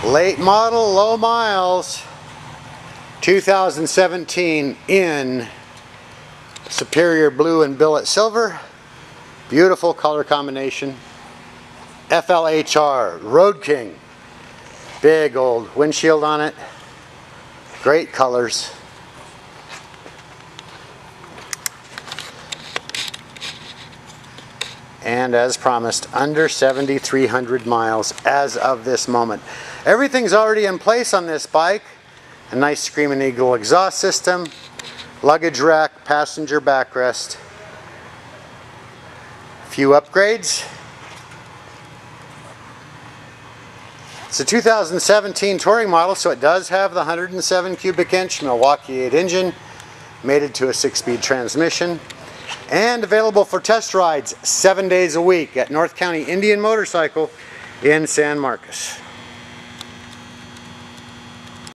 Late model, low miles, 2017 in Superior Blue and Billet Silver. Beautiful color combination. FLHR, Road King. Big old windshield on it. Great colors. And as promised, under 7,300 miles as of this moment. Everything's already in place on this bike. A nice Screaming Eagle exhaust system, luggage rack, passenger backrest. A few upgrades. It's a 2017 touring model, so it does have the 107 cubic inch Milwaukee 8 engine, mated to a 6-speed transmission. And available for test rides 7 days a week at North County Indian Motorcycle in San Marcos.